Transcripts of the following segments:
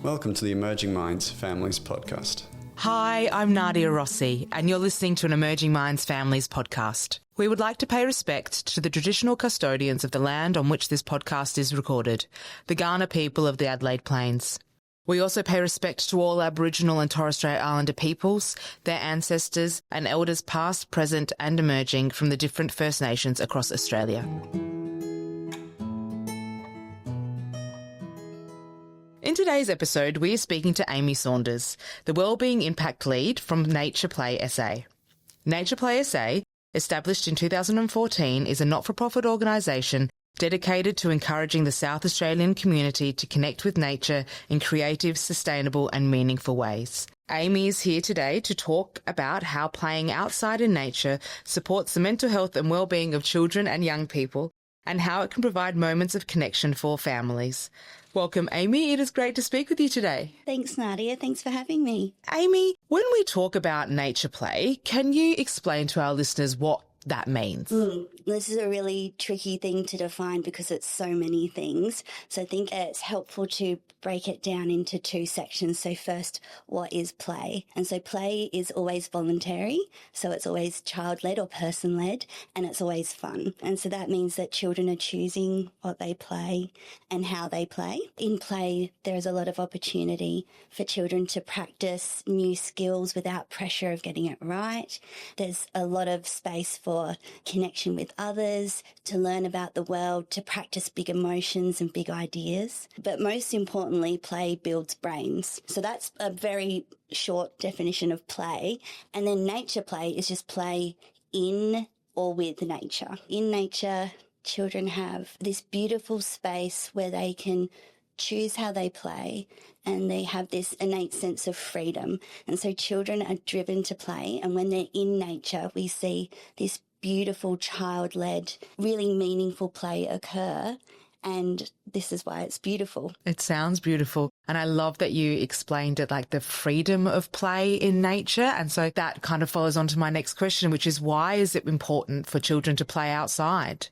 Welcome to the Emerging Minds Families Podcast. Hi, I'm Nadia Rossi, and you're listening to an Emerging Minds Families podcast. We would like to pay respect to the traditional custodians of the land on which this podcast is recorded, the Kaurna people of the Adelaide Plains. We also pay respect to all Aboriginal and Torres Strait Islander peoples, their ancestors and elders past, present and emerging from the different First Nations across Australia. In today's episode, we are speaking to Amy Saunders, the Wellbeing Impact Lead from Nature Play SA. Nature Play SA, established in 2014, is a not-for-profit organisation dedicated to encouraging the South Australian community to connect with nature in creative, sustainable and meaningful ways. Amy is here today to talk about how playing outside in nature supports the mental health and well-being of children and young people, and how it can provide moments of connection for families. Welcome, Amy. It is great to speak with you today. Thanks, Nadia. Thanks for having me. Amy, when we talk about nature play, can you explain to our listeners what that means? This is a really tricky thing to define because it's so many things. So I think it's helpful to break it down into two sections. So first, what is play? And so play is always voluntary. So it's always child-led or person-led, and it's always fun. And so that means that children are choosing what they play and how they play. In play, there's a lot of opportunity for children to practice new skills without pressure of getting it right. There's a lot of space for connection with others, to learn about the world, to practice big emotions and big ideas. But most importantly, play builds brains. So that's a very short definition of play. And then nature play is just play in or with nature. In nature, children have this beautiful space where they can choose how they play, and they have this innate sense of freedom. And so children are driven to play, and when they're in nature, we see this beautiful child-led, really meaningful play occur, and this is why it's beautiful. It sounds beautiful. And I love that you explained it like the freedom of play in nature. And so that kind of follows on to my next question, which is why is it important for children to play outside?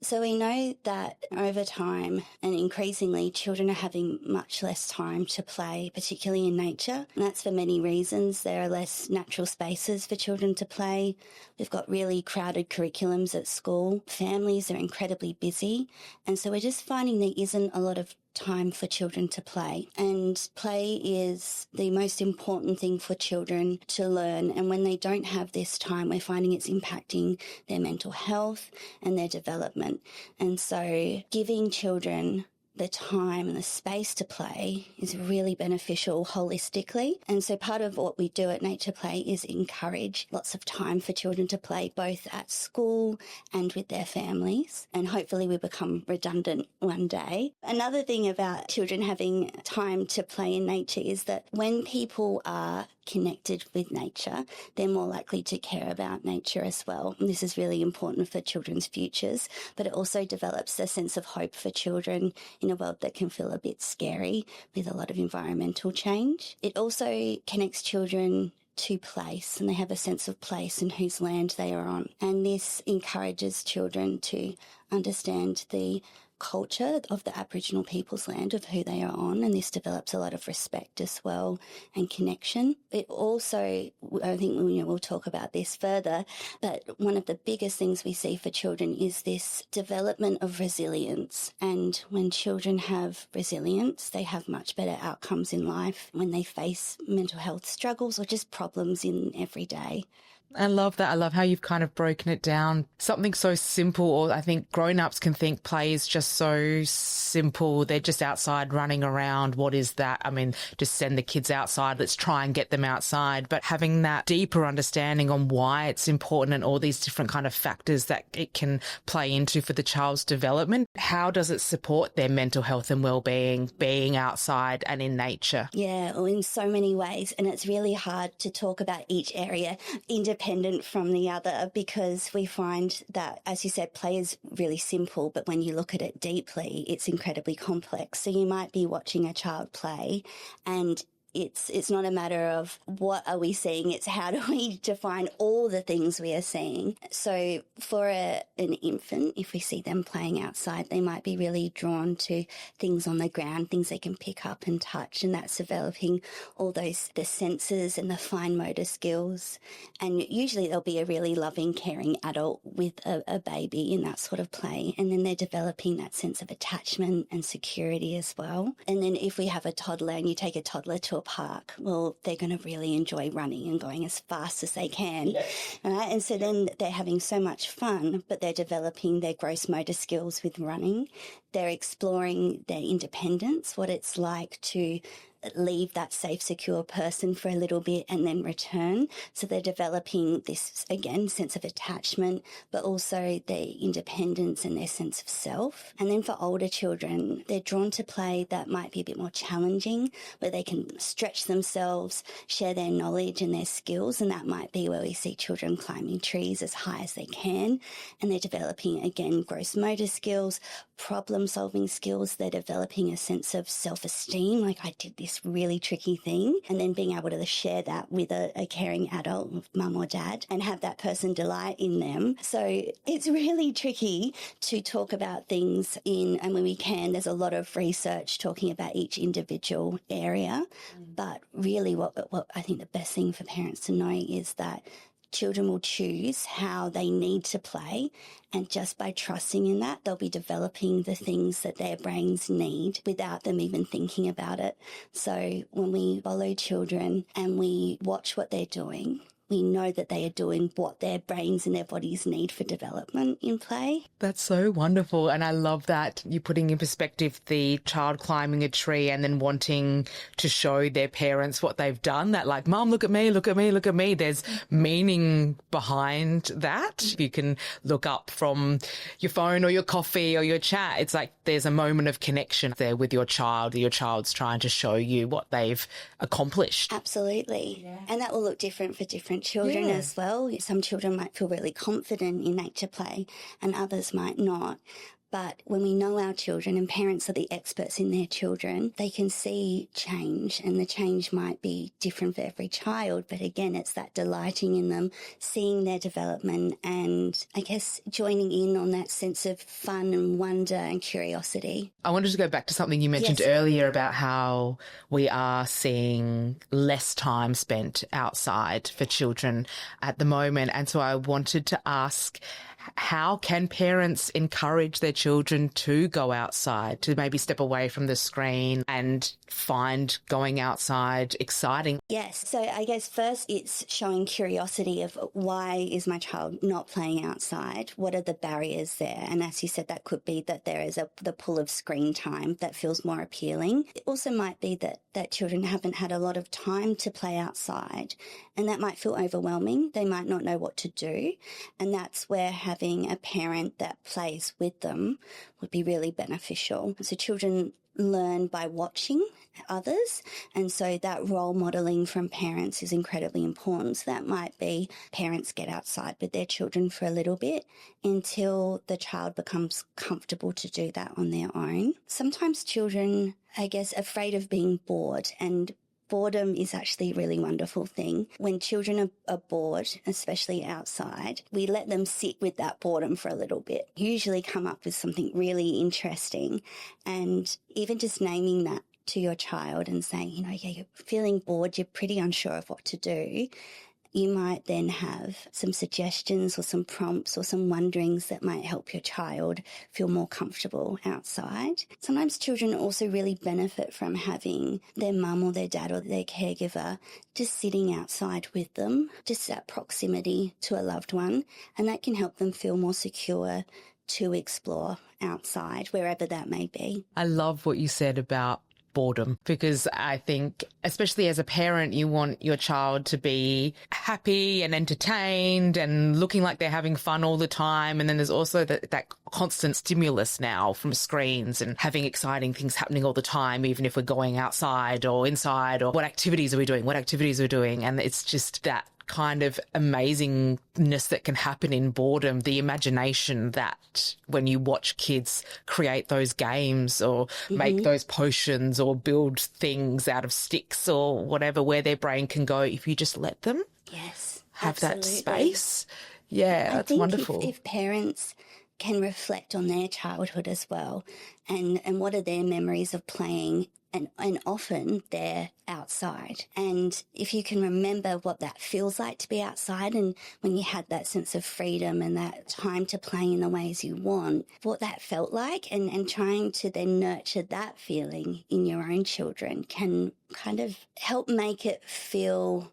So we know that over time and increasingly children are having much less time to play, particularly in nature. And that's for many reasons. There are less natural spaces for children to play. We've got really crowded curriculums at school. Families are incredibly busy. And so we're just finding there isn't a lot of time for children to play. And play is the most important thing for children to learn. And when they don't have this time, we're finding it's impacting their mental health and their development. And so giving children the time and the space to play is really beneficial holistically. And so part of what we do at Nature Play is encourage lots of time for children to play both at school and with their families. And hopefully we become redundant one day. Another thing about children having time to play in nature is that when people are connected with nature, they're more likely to care about nature as well. And this is really important for children's futures, but it also develops a sense of hope for children in a world that can feel a bit scary with a lot of environmental change. It also connects children to place, and they have a sense of place and whose land they are on. And this encourages children to understand the culture of the Aboriginal people's land, of who they are on, and this develops a lot of respect as well and connection. It also, I think we'll talk about this further, but one of the biggest things we see for children is this development of resilience. And when children have resilience, they have much better outcomes in life when they face mental health struggles or just problems in every day. I love that. I love how you've kind of broken it down. Something so simple, or I think grown-ups can think play is just so simple. They're just outside running around. What is that? I mean, just send the kids outside. Let's try and get them outside. But having that deeper understanding on why it's important and all these different kind of factors that it can play into for the child's development, how does it support their mental health and well-being, being outside and in nature? Yeah, well, in so many ways. And it's really hard to talk about each area independently from the other, because we find that, as you said, play is really simple, but when you look at it deeply, it's incredibly complex. So you might be watching a child play and It's not a matter of what are we seeing, it's how do we define all the things we are seeing. So for an infant, if we see them playing outside, they might be really drawn to things on the ground, things they can pick up and touch, and that's developing all the senses and the fine motor skills. And usually there'll be a really loving, caring adult with a baby in that sort of play, and then they're developing that sense of attachment and security as well. And then if we have a toddler and you take a toddler to a park, well, they're going to really enjoy running and going as fast as they can. Right? And so then they're having so much fun, but they're developing their gross motor skills with running. They're exploring their independence, what it's like to leave that safe, secure person for a little bit and then return. So they're developing this, again, sense of attachment, but also their independence and their sense of self. And then for older children, they're drawn to play that might be a bit more challenging, where they can stretch themselves, share their knowledge and their skills. And that might be where we see children climbing trees as high as they can. And they're developing, again, gross motor skills, problem-solving skills. They're developing a sense of self-esteem, like I did this really tricky thing, and then being able to share that with a caring adult, mum or dad, and have that person delight in them. So it's really tricky to talk about things and when we can, there's a lot of research talking about each individual area. But really what I think the best thing for parents to know is that children will choose how they need to play, and just by trusting in that, they'll be developing the things that their brains need without them even thinking about it. So when we follow children and we watch what they're doing, we know that they are doing what their brains and their bodies need for development in play. That's so wonderful. And I love that you're putting in perspective the child climbing a tree and then wanting to show their parents what they've done. That like, Mum, look at me, look at me, look at me. There's meaning behind that. You can look up from your phone or your coffee or your chat. It's like there's a moment of connection there with your child. Your child's trying to show you what they've accomplished. Absolutely. Yeah. And that will look different for different children as well. Some children might feel really confident in nature play and others might not. But when we know our children, and parents are the experts in their children, they can see change, and the change might be different for every child. But again, it's that delighting in them, seeing their development, and I guess joining in on that sense of fun and wonder and curiosity. I wanted to go back to something you mentioned earlier about how we are seeing less time spent outside for children at the moment. And so I wanted to ask, how can parents encourage their children to go outside, to maybe step away from the screen and find going outside exciting? Yes. So I guess first it's showing curiosity of why is my child not playing outside? What are the barriers there? And as you said, that could be that there is the pull of screen time that feels more appealing. It also might be that children haven't had a lot of time to play outside, and that might feel overwhelming. They might not know what to do. And that's where having a parent that plays with them would be really beneficial. So children learn by watching others, and so that role modelling from parents is incredibly important. So that might be parents get outside with their children for a little bit until the child becomes comfortable to do that on their own. Sometimes children, I guess, are afraid of being bored, and boredom is actually a really wonderful thing. When children are bored, especially outside, we let them sit with that boredom for a little bit, usually come up with something really interesting. And even just naming that to your child and saying, you're feeling bored, you're pretty unsure of what to do. You might then have some suggestions or some prompts or some wonderings that might help your child feel more comfortable outside. Sometimes children also really benefit from having their mum or their dad or their caregiver just sitting outside with them, just that proximity to a loved one, and that can help them feel more secure to explore outside, wherever that may be. I love what you said about boredom, because I think, especially as a parent, you want your child to be happy and entertained and looking like they're having fun all the time. And then there's also that constant stimulus now from screens and having exciting things happening all the time, even if we're going outside or inside, or what activities are we doing? And it's just that kind of amazingness that can happen in boredom, the imagination that when you watch kids create those games or make those potions or build things out of sticks or whatever, where their brain can go if you just let them have that space. Yeah, that's wonderful. If parents can reflect on their childhood as well and what are their memories of playing, and often they're outside. And if you can remember what that feels like to be outside and when you had that sense of freedom and that time to play in the ways you want, what that felt like, and trying to then nurture that feeling in your own children can kind of help make it feel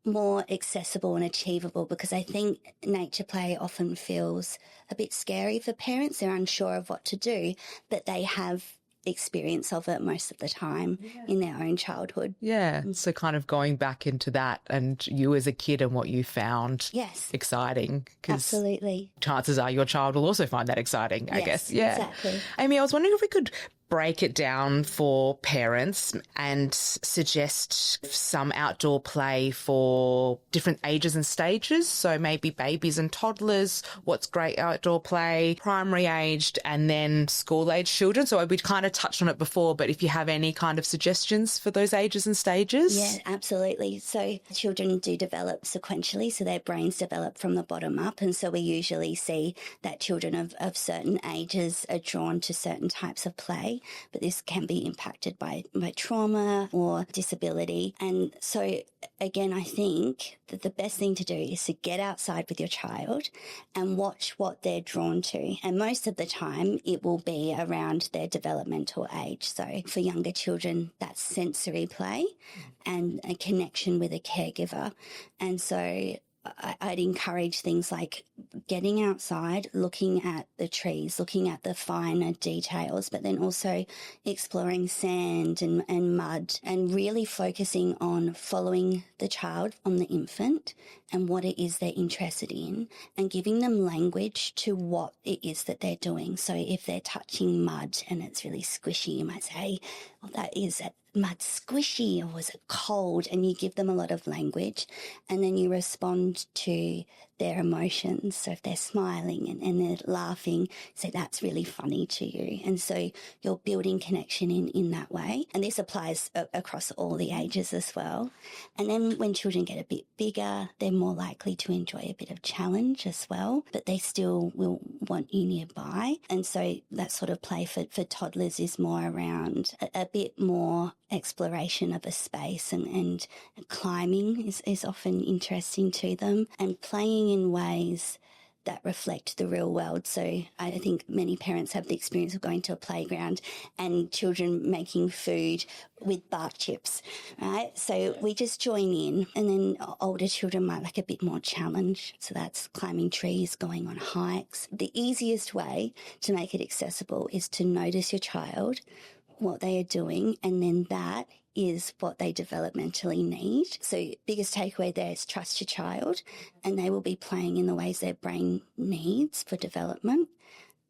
more accessible and achievable, because I think nature play often feels a bit scary for parents. They're unsure of what to do, but they have experience of it most of the time in their own childhood. Yeah, so kind of going back into that and you as a kid and what you found exciting. Absolutely. Chances are your child will also find that exciting, I guess. Yeah, exactly. Amy, I was wondering if we could break it down for parents and suggest some outdoor play for different ages and stages. So maybe babies and toddlers, what's great outdoor play, primary aged, and then school age children. So we kind of touched on it before, but if you have any kind of suggestions for those ages and stages? Yeah, absolutely. So children do develop sequentially, so their brains develop from the bottom up. And so we usually see that children of certain ages are drawn to certain types of play. But this can be impacted by trauma or disability. And so, again, I think that the best thing to do is to get outside with your child and watch what they're drawn to. And most of the time, it will be around their developmental age. So for younger children, that's sensory play and a connection with a caregiver. And so I'd encourage things like getting outside, looking at the trees, looking at the finer details, but then also exploring sand and mud, and really focusing on following the child, on the infant, and what it is they're interested in, and giving them language to what it is that they're doing. So if they're touching mud and it's really squishy, you might say, well, that is mud squishy, or was it cold? And you give them a lot of language, and then you respond to their emotions. So if they're smiling and they're laughing, say that's really funny to you. And so you're building connection in that way. And this applies across all the ages as well. And then when children get a bit bigger, they're more likely to enjoy a bit of challenge as well, but they still will want you nearby. And so that sort of play for toddlers is more around a bit more exploration of a space, and climbing is often interesting to them, and playing in ways that reflect the real world. So I think many parents have the experience of going to a playground and children making food with bark chips, right? So we just join in, and then older children might like a bit more challenge. So that's climbing trees, going on hikes. The easiest way to make it accessible is to notice your child, what they are doing, and then that is what they developmentally need. So biggest takeaway there is trust your child, and they will be playing in the ways their brain needs for development,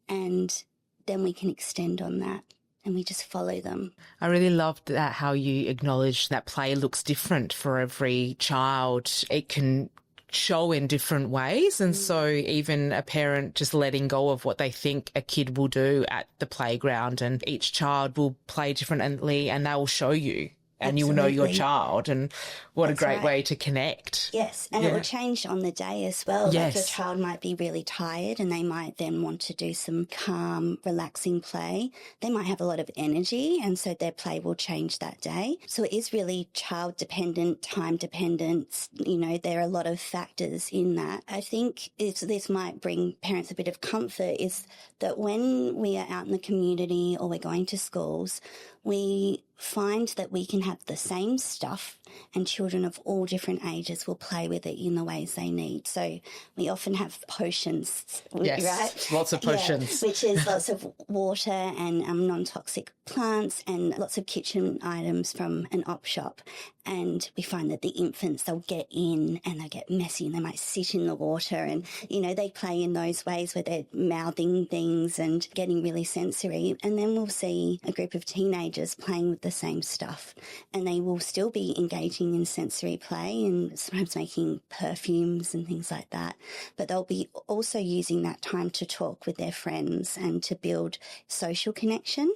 and then we can extend on that and we just follow them. I really loved that, how you acknowledged that play looks different for every child. It can show in different ways, and so even a parent just letting go of what they think a kid will do at the playground, and each child will play differently and they will show you. And you'll know your child, and what a great way to connect. Yes, and it will change on the day as well. Like your child might be really tired and they might then want to do some calm, relaxing play. They might have a lot of energy, and so their play will change that day. So it is really child dependent, time dependent. You know, there are a lot of factors in that. I think this might bring parents a bit of comfort, is that when we are out in the community or we're going to schools, we find that we can have the same stuff and children of all different ages will play with it in the ways they need. So we often have potions, right? Lots of potions. Which is lots of water and non-toxic plants and lots of kitchen items from an op shop. And we find that the infants, they'll get in and they get messy and they might sit in the water, and, you know, they play in those ways where they're mouthing things and getting really sensory. And then we'll see a group of teenagers ages playing with the same stuff, and they will still be engaging in sensory play and sometimes making perfumes and things like that, but they'll be also using that time to talk with their friends and to build social connection.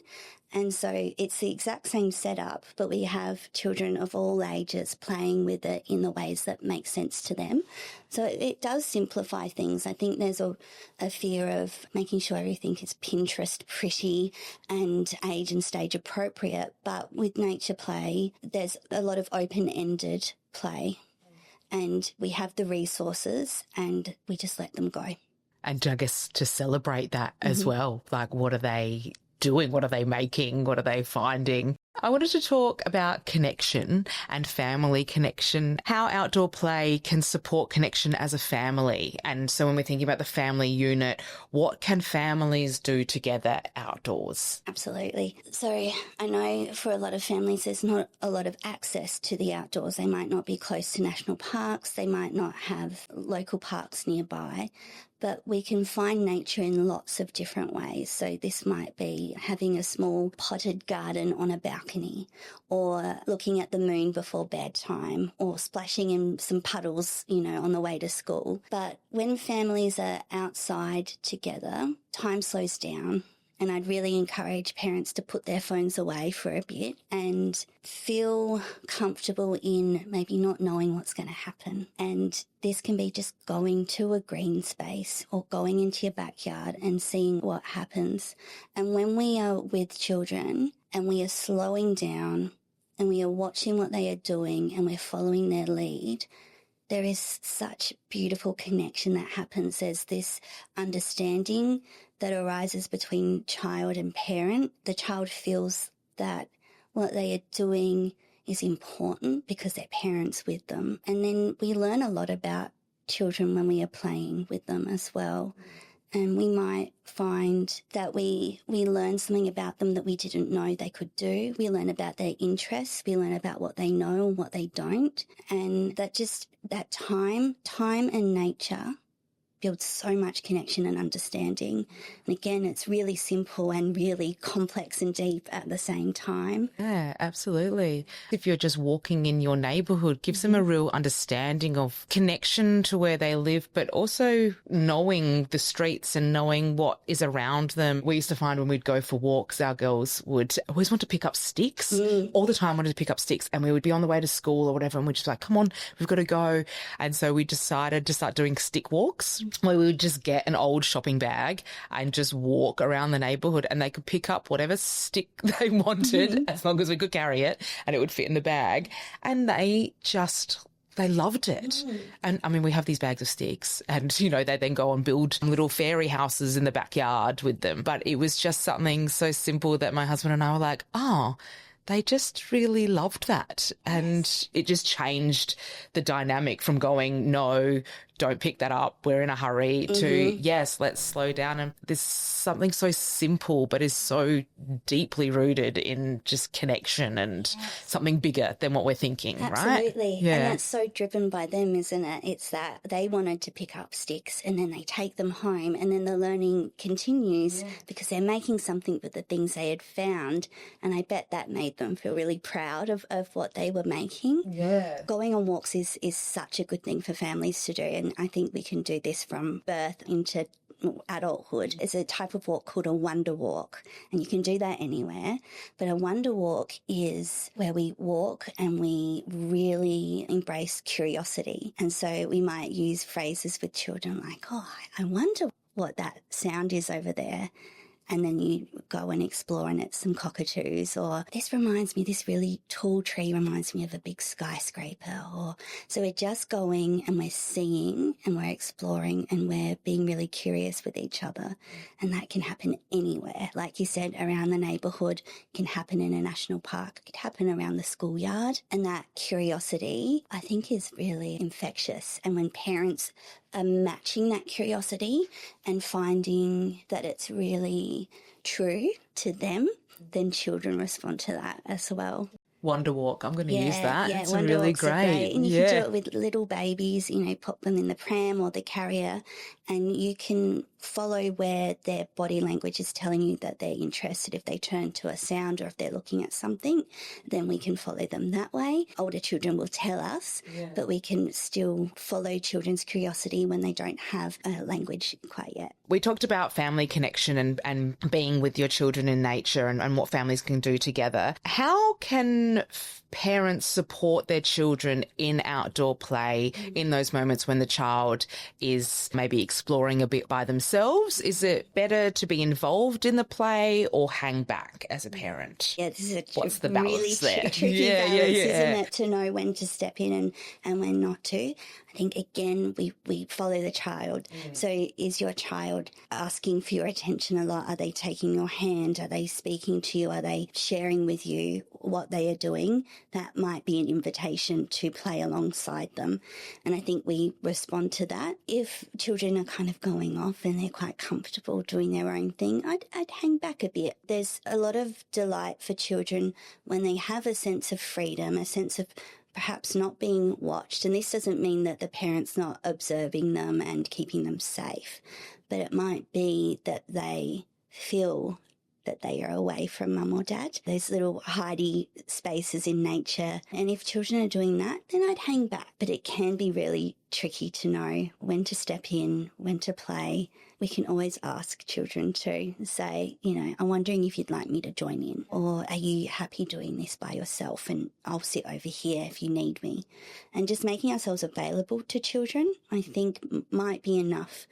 And so it's the exact same setup, but we have children of all ages playing with it in the ways that make sense to them. So it does simplify things. I think there's a fear of making sure everything is Pinterest pretty and age and stage appropriate. But with nature play, there's a lot of open-ended play, and we have the resources and we just let them go. And I guess to celebrate that as well, like what are they doing? What are they making? What are they finding? I wanted to talk about connection and family connection, how outdoor play can support connection as a family. And so when we're thinking about the family unit, what can families do together outdoors? Absolutely. So I know for a lot of families, there's not a lot of access to the outdoors. They might not be close to national parks. They might not have local parks nearby. But we can find nature in lots of different ways. So this might be having a small potted garden on a balcony, or looking at the moon before bedtime, or splashing in some puddles, on the way to school. But when families are outside together, time slows down. And I'd really encourage parents to put their phones away for a bit and feel comfortable in maybe not knowing what's going to happen. And this can be just going to a green space or going into your backyard and seeing what happens. And when we are with children and we are slowing down and we are watching what they are doing and we're following their lead, there is such beautiful connection that happens. There's this understanding that arises between child and parent. The child feels that what they are doing is important because their parent's with them. And then we learn a lot about children when we are playing with them as well. And we might find that we learn something about them that we didn't know they could do. We learn about their interests. We learn about what they know and what they don't. And that time and nature builds so much connection and understanding. And again, it's really simple and really complex and deep at the same time. Yeah, absolutely. If you're just walking in your neighbourhood, gives them a real understanding of connection to where they live, but also knowing the streets and knowing what is around them. We used to find when we'd go for walks, our girls would always want to pick up sticks. All the time wanted to pick up sticks, and we would be on the way to school or whatever, and we'd just be like, come on, we've got to go. And so we decided to start doing stick walks, where we would just get an old shopping bag and just walk around the neighbourhood, and they could pick up whatever stick they wanted as long as we could carry it and it would fit in the bag. And they loved it. And I mean, we have these bags of sticks and, they then go and build little fairy houses in the backyard with them. But it was just something so simple that my husband and I were like, they just really loved that. And it just changed the dynamic from going, no, don't pick that up, we're in a hurry, to yes, let's slow down. And there's something so simple but is so deeply rooted in just connection and something bigger than what we're thinking, right? Absolutely. Yeah. And that's so driven by them, isn't it? It's that they wanted to pick up sticks and then they take them home, and then the learning continues because they're making something with the things they had found. And I bet that made them feel really proud of what they were making. Yeah. Going on walks is such a good thing for families to do. And I think we can do this from birth into adulthood. It's a type of walk called a wonder walk, and you can do that anywhere. But a wonder walk is where we walk and we really embrace curiosity. And so we might use phrases with children like, I wonder what that sound is over there. And then you go and explore and it's some cockatoos, or this really tall tree reminds me of a big skyscraper. So we're just going and we're seeing and we're exploring and we're being really curious with each other. And that can happen anywhere. Like you said, around the neighbourhood, can happen in a national park, it could happen around the schoolyard. And that curiosity, I think, is really infectious. And when parents are matching that curiosity and finding that it's really true to them, then children respond to that as well. Wonder walk. I'm going to use that. Yeah, it's wonder really walks are great. And you can do it with little babies, pop them in the pram or the carrier, and you can follow where their body language is telling you that they're interested. If they turn to a sound or if they're looking at something, then we can follow them that way. Older children will tell us, but we can still follow children's curiosity when they don't have a language quite yet. We talked about family connection and being with your children in nature and what families can do together. How can parents support their children in outdoor play in those moments when the child is maybe exploring a bit by themselves? Is it better to be involved in the play or hang back as a parent? Yeah, this is What's the really balance there? tricky balance, isn't it, to know when to step in and when not to. I think, again, we follow the child. So is your child asking for your attention a lot? Are they taking your hand? Are they speaking to you? Are they sharing with you what they are doing? That might be an invitation to play alongside them. And I think we respond to that. If children are kind of going off and they're quite comfortable doing their own thing, I'd hang back a bit. There's a lot of delight for children when they have a sense of freedom, a sense of perhaps not being watched. And this doesn't mean that the parent's not observing them and keeping them safe, but it might be that they feel that they are away from mum or dad. Those little hidey spaces in nature. And if children are doing that, then I'd hang back. But it can be really tricky to know when to step in, when to play. We can always ask children to say, I'm wondering if you'd like me to join in, or are you happy doing this by yourself and I'll sit over here if you need me. And just making ourselves available to children, I think, might be enough.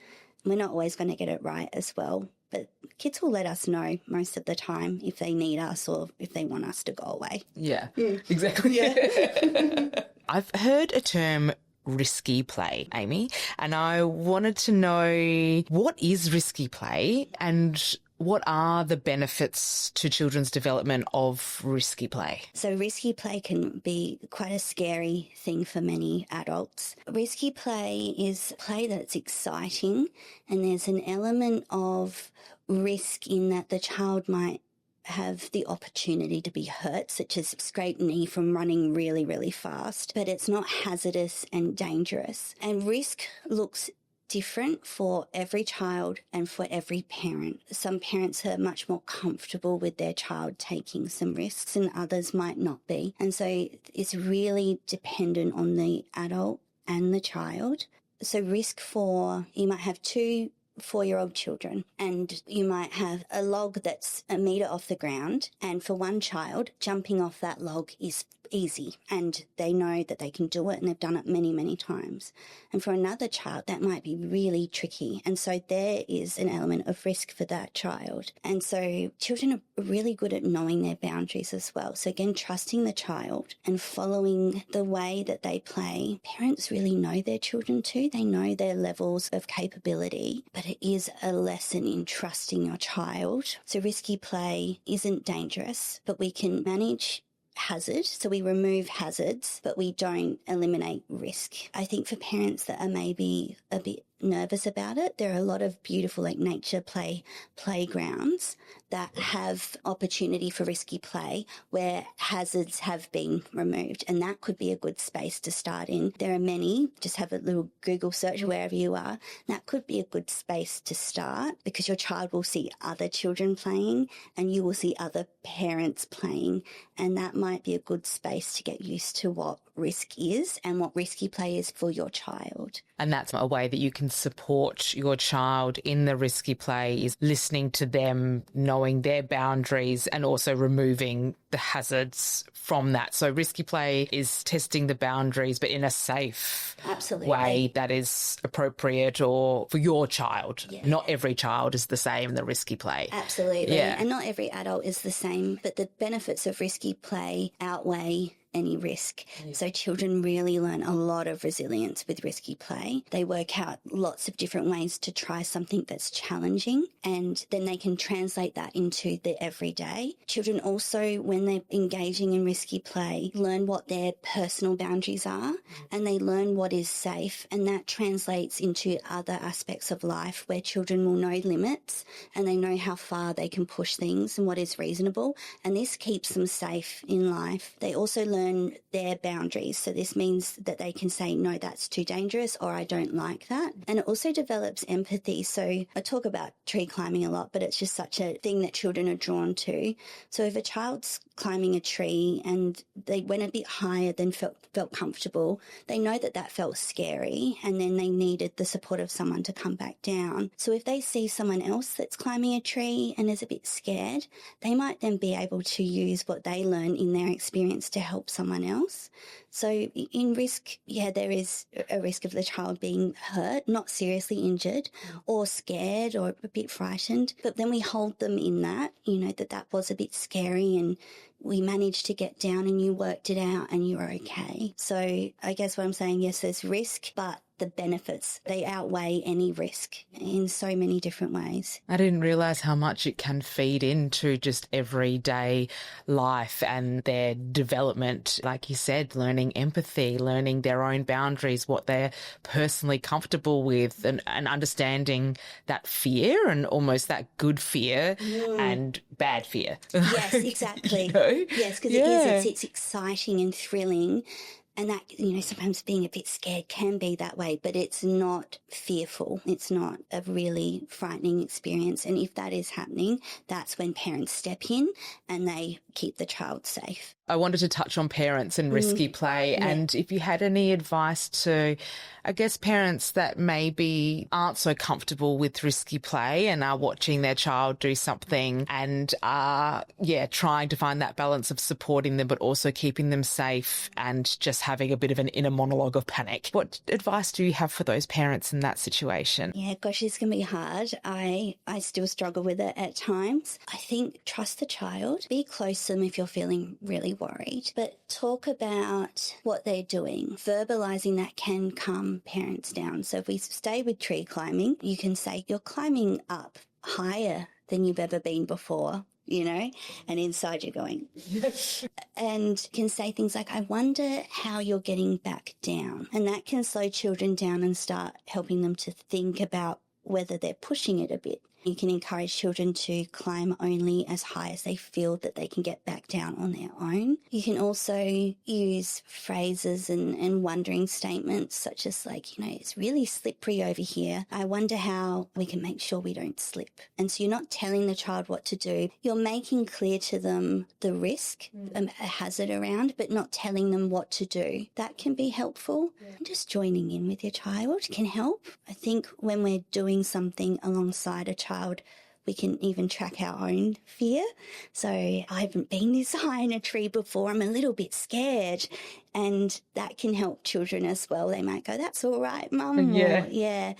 We're not always going to get it right as well, but kids will let us know most of the time if they need us or if they want us to go away. Yeah. Exactly. Yeah. I've heard a term, risky play, Amy, and I wanted to know, what is risky play and what are the benefits to children's development of risky play? So risky play can be quite a scary thing for many adults. Risky play is play that's exciting, and there's an element of risk in that the child might have the opportunity to be hurt, such as scraped knee from running really, really fast, but it's not hazardous and dangerous. And risk looks different for every child and for every parent. Some parents are much more comfortable with their child taking some risks and others might not be. And so it's really dependent on the adult and the child. So risk you might have 2 4-year-old children and you might have a log that's a metre off the ground, and for one child, jumping off that log is easy and they know that they can do it and they've done it many, many times. And for another child, that might be really tricky. And so there is an element of risk for that child. And so children are really good at knowing their boundaries as well. So again, trusting the child and following the way that they play. Parents really know their children too. They know their levels of capability, but it is a lesson in trusting your child. So risky play isn't dangerous, but we can manage hazard. So we remove hazards, but we don't eliminate risk. I think for parents that are maybe a bit nervous about it, there are a lot of beautiful nature playgrounds that have opportunity for risky play where hazards have been removed, and that could be a good space to start in. There are many, just have a little Google search wherever you are. That could be a good space to start because your child will see other children playing and you will see other parents playing, and that might be a good space to get used to what risk is and what risky play is for your child. And that's a way that you can support your child in the risky play, is listening to them, knowing their boundaries and also removing the hazards from that. So risky play is testing the boundaries, but in a safe way that is appropriate or for your child. Yeah. Not every child is the same in the risky play. Absolutely. Yeah. And not every adult is the same, but the benefits of risky play outweigh any risk. Yeah. So children really learn a lot of resilience with risky play. They work out lots of different ways to try something that's challenging, and then they can translate that into the everyday. Children also, when they're engaging in risky play, learn what their personal boundaries are, and they learn what is safe, and that translates into other aspects of life where children will know limits and they know how far they can push things and what is reasonable, and this keeps them safe in life. They also learn learn their boundaries. So this means that they can say, no, that's too dangerous, or I don't like that. And it also develops empathy. So I talk about tree climbing a lot, but it's just such a thing that children are drawn to. So if a child's climbing a tree and they went a bit higher than felt comfortable, they know that that felt scary, and then they needed the support of someone to come back down. So if they see someone else that's climbing a tree and is a bit scared, they might then be able to use what they learn in their experience to help someone else. So in risk, there is a risk of the child being hurt, not seriously injured, or scared or a bit frightened. But then we hold them in that, that was a bit scary, and we managed to get down and you worked it out and you were okay. So I guess what I'm saying, yes, there's risk, but the benefits, they outweigh any risk in so many different ways. I didn't realise how much it can feed into just everyday life and their development. Like you said, learning empathy, learning their own boundaries, what they're personally comfortable with, and understanding that fear and almost that good fear and bad fear. Yes, exactly. Yes, because it's exciting and thrilling. And that, sometimes being a bit scared can be that way, but it's not fearful. It's not a really frightening experience. And if that is happening, that's when parents step in and they keep the child safe. I wanted to touch on parents and risky play, and if you had any advice to, I guess, parents that maybe aren't so comfortable with risky play and are watching their child do something and are, trying to find that balance of supporting them but also keeping them safe and just having a bit of an inner monologue of panic. What advice do you have for those parents in that situation? Yeah, gosh, it's going to be hard. I still struggle with it at times. I think trust the child. Be close to them if you're feeling really worried, but talk about what they're doing. Verbalizing that can calm parents down. So if we stay with tree climbing, you can say, you're climbing up higher than you've ever been before, and inside you're going, and can say things like, I wonder how you're getting back down. And that can slow children down and start helping them to think about whether they're pushing it a bit. You can encourage children to climb only as high as they feel that they can get back down on their own. You can also use phrases and wondering statements such as it's really slippery over here. I wonder how we can make sure we don't slip. And so you're not telling the child what to do. You're making clear to them the risk, a hazard around, but not telling them what to do. That can be helpful. Yeah. Just joining in with your child can help. I think when we're doing something alongside a child, we can even track our own fear. So I haven't been this high in a tree before. I'm a little bit scared. And that can help children as well. They might go, that's all right, Mum. Yeah.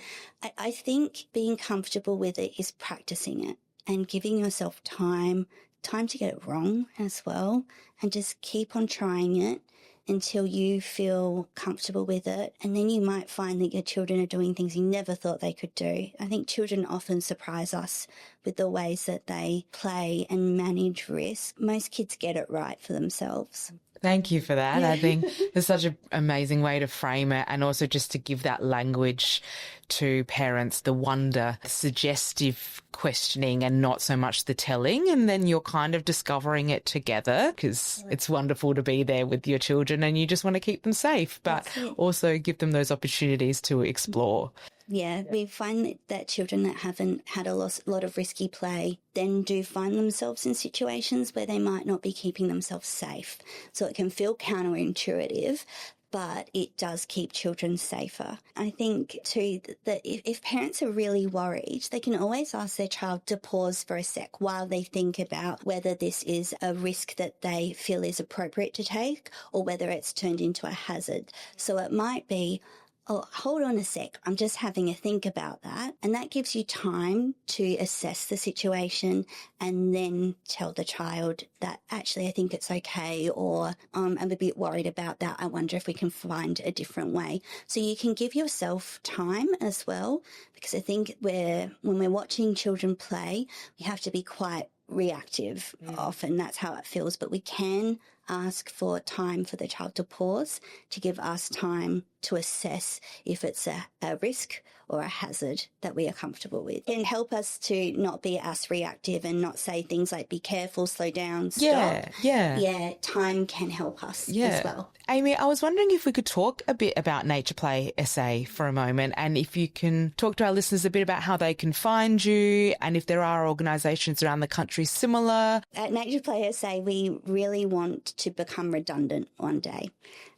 I think being comfortable with it is practicing it and giving yourself time to get it wrong as well, and just keep on trying it until you feel comfortable with it. And then you might find that your children are doing things you never thought they could do. I think children often surprise us with the ways that they play and manage risk. Most kids get it right for themselves. Thank you for that. I think it's such an amazing way to frame it, and also just to give that language to parents, the wonder, suggestive questioning and not so much the telling, and then you're kind of discovering it together, because it's wonderful to be there with your children and you just want to keep them safe, but also give them those opportunities to explore. Yeah, we find that children that haven't had a lot of risky play then do find themselves in situations where they might not be keeping themselves safe. So it can feel counterintuitive, but it does keep children safer. I think too that if parents are really worried, they can always ask their child to pause for a sec while they think about whether this is a risk that they feel is appropriate to take or whether it's turned into a hazard. So it might be, oh, hold on a sec, I'm just having a think about that. And that gives you time to assess the situation and then tell the child that actually I think it's okay, or I'm a bit worried about that. I wonder if we can find a different way. So you can give yourself time as well, because I think when we're watching children play, we have to be quite reactive. Often that's how it feels, but we can ask for time for the child to pause, to give us time to assess if it's a risk or a hazard that we are comfortable with. It can help us to not be as reactive and not say things like, be careful, slow down, stop. Yeah, time can help us as well. Amy, I was wondering if we could talk a bit about Nature Play SA for a moment, and if you can talk to our listeners a bit about how they can find you and if there are organisations around the country similar. At Nature Play SA, we really want to become redundant one day.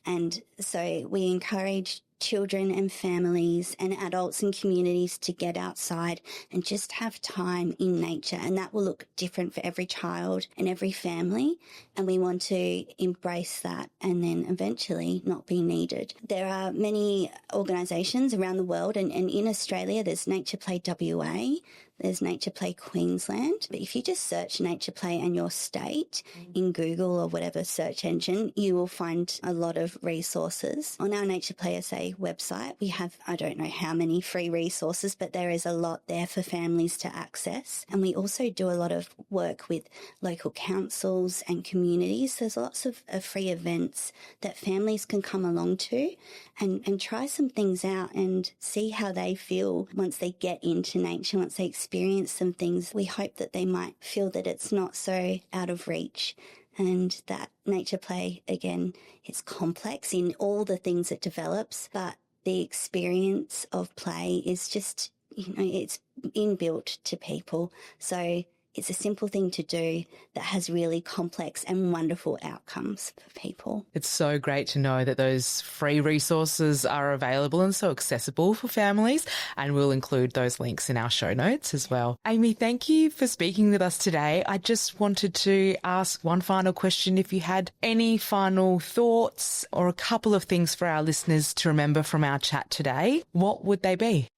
And so we encourage children and families and adults and communities to get outside and just have time in nature. And that will look different for every child and every family. And we want to embrace that and then eventually not be needed. There are many organisations around the world, and in Australia, there's Nature Play WA. There's Nature Play Queensland. But if you just search Nature Play and your state in Google or whatever search engine, you will find a lot of resources. On our Nature Play SA website, we have, I don't know how many free resources, but there is a lot there for families to access. And we also do a lot of work with local councils and communities. There's lots of free events that families can come along to and try some things out and see how they feel once they get into nature, once they experience some things. We hope that they might feel that it's not so out of reach, and that Nature Play, again, it's complex in all the things it develops, but the experience of play is just, it's inbuilt to people. So it's a simple thing to do that has really complex and wonderful outcomes for people. It's so great to know that those free resources are available and so accessible for families, and we'll include those links in our show notes as well. Amy, thank you for speaking with us today. I just wanted to ask one final question. If you had any final thoughts or a couple of things for our listeners to remember from our chat today, what would they be?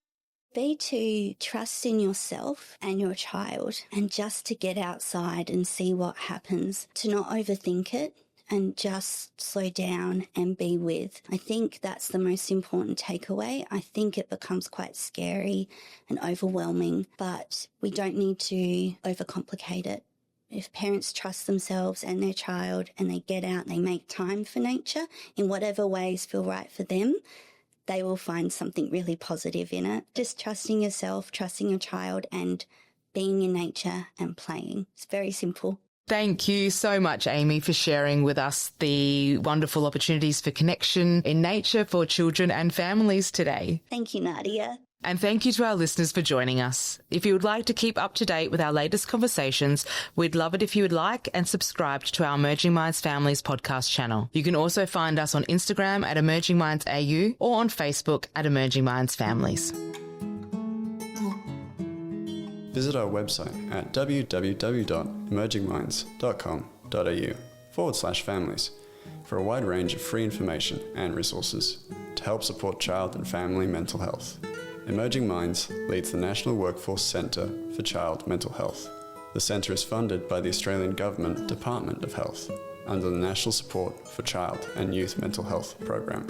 Be to trust in yourself and your child, and just to get outside and see what happens, to not overthink it and just slow down and be with. I think that's the most important takeaway. I think it becomes quite scary and overwhelming, but we don't need to overcomplicate it. If parents trust themselves and their child and they get out and they make time for nature in whatever ways feel right for them, they will find something really positive in it. Just trusting yourself, trusting your child, and being in nature and playing. It's very simple. Thank you so much, Amy, for sharing with us the wonderful opportunities for connection in nature for children and families today. Thank you, Nadia. And thank you to our listeners for joining us. If you would like to keep up to date with our latest conversations, we'd love it if you would like and subscribe to our Emerging Minds Families podcast channel. You can also find us on Instagram at Emerging Minds AU or on Facebook at Emerging Minds Families. Visit our website at www.emergingminds.com.au/families for a wide range of free information and resources to help support child and family mental health. Emerging Minds leads the National Workforce Centre for Child Mental Health. The centre is funded by the Australian Government Department of Health under the National Support for Child and Youth Mental Health program.